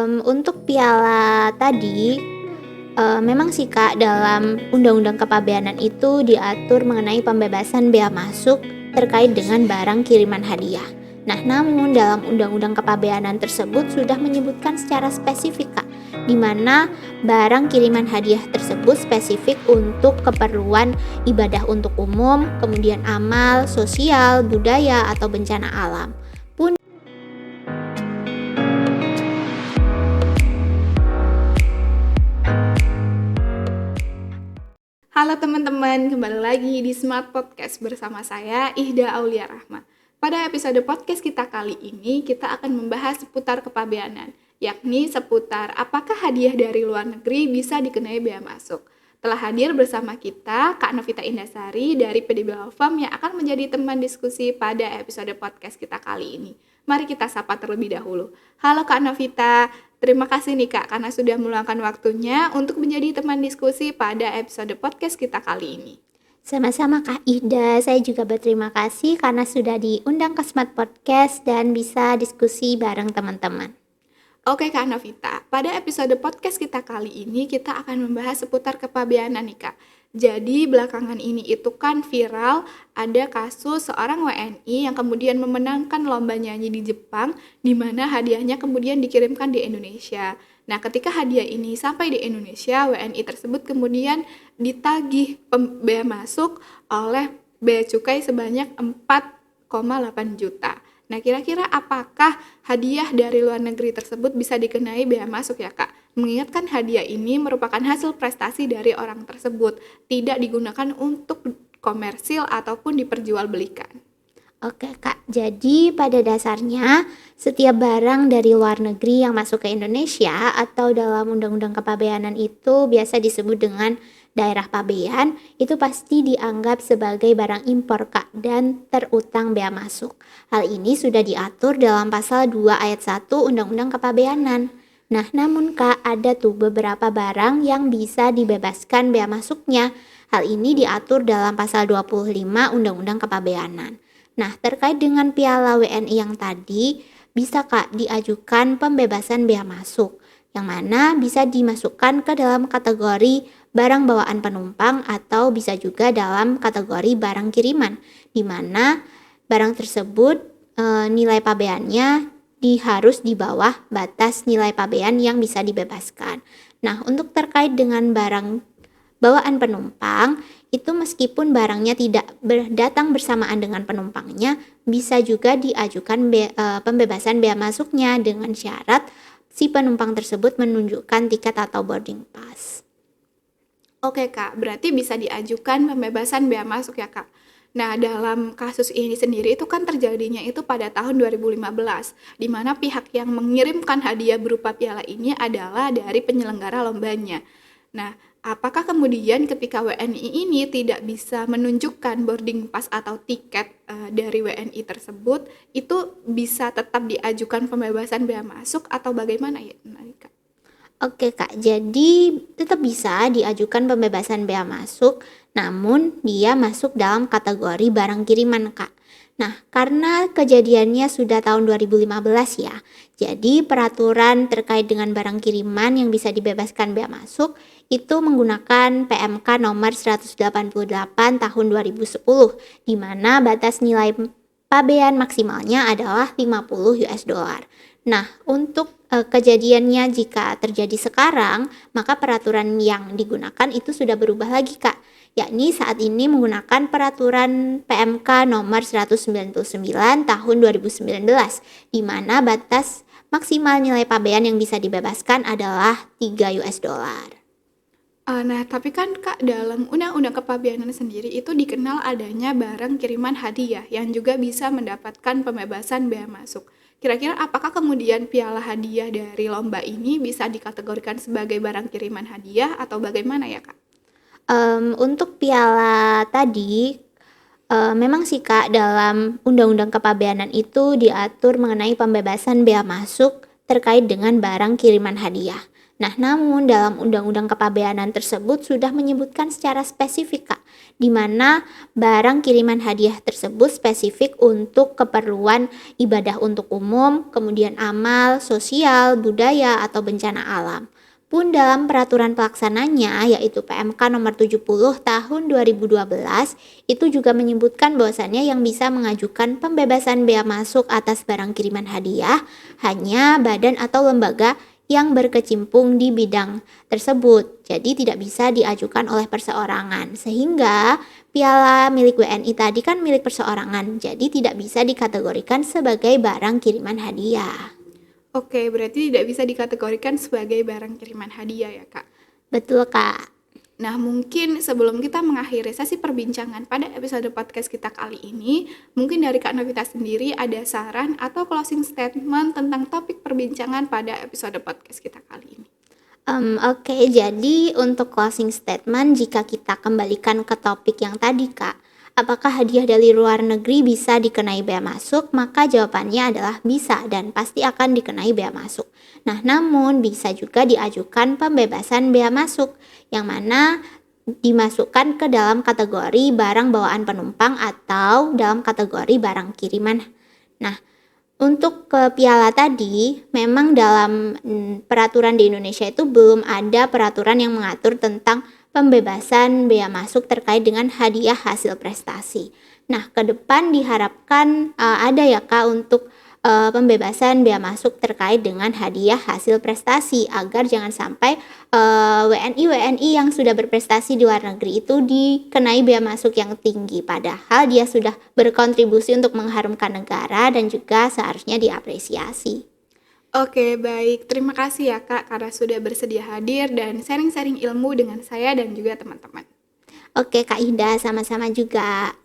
Untuk piala tadi, memang sih Kak, dalam Undang-Undang Kepabeanan itu diatur mengenai pembebasan bea masuk terkait dengan barang kiriman hadiah. Nah, namun dalam Undang-Undang Kepabeanan tersebut sudah menyebutkan secara spesifik Kak, di mana barang kiriman hadiah tersebut spesifik untuk keperluan ibadah untuk umum, kemudian amal, sosial, budaya, atau bencana alam. Halo teman-teman, kembali lagi di Smart Podcast bersama saya Ihda Aulia Rahma. Pada episode podcast kita kali ini, kita akan membahas seputar kepabeanan, yakni seputar apakah hadiah dari luar negeri bisa dikenai bea masuk. Telah hadir bersama kita Kak Novita Indasari dari PDB Law Firm yang akan menjadi teman diskusi pada episode podcast kita kali ini. Mari kita sapa terlebih dahulu. Halo Kak Novita, terima kasih nih Kak karena sudah meluangkan waktunya untuk menjadi teman diskusi pada episode podcast kita kali ini. Sama-sama Kak Ida, saya juga berterima kasih karena sudah diundang ke Smart Podcast dan bisa diskusi bareng teman-teman. Oke Kak Novita, pada episode podcast kita kali ini kita akan membahas seputar kepabeanan nih Kak. Jadi belakangan ini itu kan viral ada kasus seorang WNI yang kemudian memenangkan lomba nyanyi di Jepang di mana hadiahnya kemudian dikirimkan di Indonesia. Nah, ketika hadiah ini sampai di Indonesia, WNI tersebut kemudian ditagih bea masuk oleh bea cukai sebanyak 4,8 juta. Nah, kira-kira apakah hadiah dari luar negeri tersebut bisa dikenai bea masuk ya, Kak? Mengingatkan hadiah ini merupakan hasil prestasi dari orang tersebut, tidak digunakan untuk komersil ataupun diperjualbelikan. Oke Kak, jadi pada dasarnya setiap barang dari luar negeri yang masuk ke Indonesia atau dalam Undang-Undang Kepabeanan itu biasa disebut dengan daerah pabean, itu pasti dianggap sebagai barang impor Kak dan terutang bea masuk. Hal ini sudah diatur dalam pasal 2 ayat 1 Undang-Undang Kepabeanan. Nah, namun Kak, ada tuh beberapa barang yang bisa dibebaskan bea masuknya. Hal ini diatur dalam pasal 25 Undang-Undang Kepabeanan. Nah, terkait dengan piala WNI yang tadi, bisa Kak diajukan pembebasan bea masuk, yang mana bisa dimasukkan ke dalam kategori barang bawaan penumpang atau bisa juga dalam kategori barang kiriman, di mana barang tersebut nilai pabeannya harus di bawah batas nilai pabean yang bisa dibebaskan. Nah, untuk terkait dengan barang bawaan penumpang, itu meskipun barangnya tidak datang bersamaan dengan penumpangnya, bisa juga diajukan pembebasan bea masuknya dengan syarat si penumpang tersebut menunjukkan tiket atau boarding pass. Oke Kak, berarti bisa diajukan pembebasan bea masuk ya Kak. Nah, dalam kasus ini sendiri itu kan terjadinya itu pada tahun 2015, di mana pihak yang mengirimkan hadiah berupa piala ini adalah dari penyelenggara lombanya. Nah, apakah kemudian ketika WNI ini tidak bisa menunjukkan boarding pass atau tiket dari WNI tersebut, itu bisa tetap diajukan pembebasan bea masuk atau bagaimana ya, Kak? Oke Kak, jadi tetap bisa diajukan pembebasan bea masuk, namun dia masuk dalam kategori barang kiriman Kak. Nah, karena kejadiannya sudah tahun 2015 ya, jadi peraturan terkait dengan barang kiriman yang bisa dibebaskan bea masuk itu menggunakan PMK nomor 188 tahun 2010, di mana batas nilai pabean maksimalnya adalah 50 US dollar. Nah, untuk kejadiannya jika terjadi sekarang, maka peraturan yang digunakan itu sudah berubah lagi Kak, yakni saat ini menggunakan peraturan PMK nomor 199 tahun 2019, di mana batas maksimal nilai pabean yang bisa dibebaskan adalah 3 US dollar. Nah, tapi kan Kak, dalam Undang-Undang Kepabeanan sendiri itu dikenal adanya barang kiriman hadiah yang juga bisa mendapatkan pembebasan bea masuk. Kira-kira apakah kemudian piala hadiah dari lomba ini bisa dikategorikan sebagai barang kiriman hadiah atau bagaimana ya Kak? Untuk piala tadi, memang sih Kak, dalam Undang-Undang Kepabeanan itu diatur mengenai pembebasan bea masuk terkait dengan barang kiriman hadiah. Nah, namun dalam Undang-Undang Kepabeanan tersebut sudah menyebutkan secara spesifik Kak, di mana barang kiriman hadiah tersebut spesifik untuk keperluan ibadah untuk umum, kemudian amal, sosial, budaya, atau bencana alam. Pun dalam peraturan pelaksananya yaitu PMK nomor 70 tahun 2012 itu juga menyebutkan bahwasannya yang bisa mengajukan pembebasan bea masuk atas barang kiriman hadiah hanya badan atau lembaga yang berkecimpung di bidang tersebut. Jadi tidak bisa diajukan oleh perseorangan. Sehingga piala milik WNI tadi kan milik perseorangan. Jadi tidak bisa dikategorikan sebagai barang kiriman hadiah. Oke, berarti tidak bisa dikategorikan sebagai barang kiriman hadiah ya, Kak? Betul, Kak. Nah, mungkin sebelum kita mengakhiri sesi perbincangan pada episode podcast kita kali ini, mungkin dari Kak Novita sendiri ada saran atau closing statement tentang topik perbincangan pada episode podcast kita kali ini. Oke, jadi untuk closing statement jika kita kembalikan ke topik yang tadi, Kak, apakah hadiah dari luar negeri bisa dikenai bea masuk? Maka jawabannya adalah bisa dan pasti akan dikenai bea masuk. Nah, namun bisa juga diajukan pembebasan bea masuk yang mana dimasukkan ke dalam kategori barang bawaan penumpang atau dalam kategori barang kiriman. Nah, untuk ke piala tadi, memang dalam peraturan di Indonesia itu belum ada peraturan yang mengatur tentang pembebasan bea masuk terkait dengan hadiah hasil prestasi. Nah, ke depan diharapkan ada ya Kak untuk pembebasan bea masuk terkait dengan hadiah hasil prestasi agar jangan sampai WNI yang sudah berprestasi di luar negeri itu dikenai bea masuk yang tinggi padahal dia sudah berkontribusi untuk mengharumkan negara dan juga seharusnya diapresiasi. Oke, baik. Terima kasih ya, Kak, karena sudah bersedia hadir dan sharing-sharing ilmu dengan saya dan juga teman-teman. Oke, Kak Ida, sama-sama juga.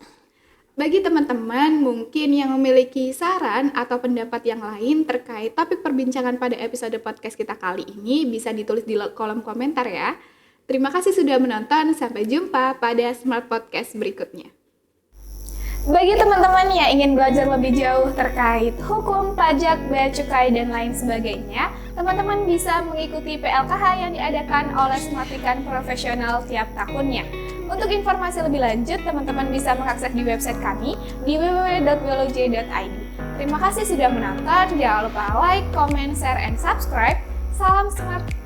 Bagi teman-teman mungkin yang memiliki saran atau pendapat yang lain terkait topik perbincangan pada episode podcast kita kali ini bisa ditulis di kolom komentar ya. Terima kasih sudah menonton, sampai jumpa pada Smart Podcast berikutnya. Bagi teman-teman yang ingin belajar lebih jauh terkait hukum, pajak, bea cukai, dan lain sebagainya, teman-teman bisa mengikuti PLKH yang diadakan oleh Smartikan Profesional tiap tahunnya. Untuk informasi lebih lanjut, teman-teman bisa mengakses di website kami di www.wloj.id. Terima kasih sudah menonton, jangan lupa like, comment, share, and subscribe. Salam Smart!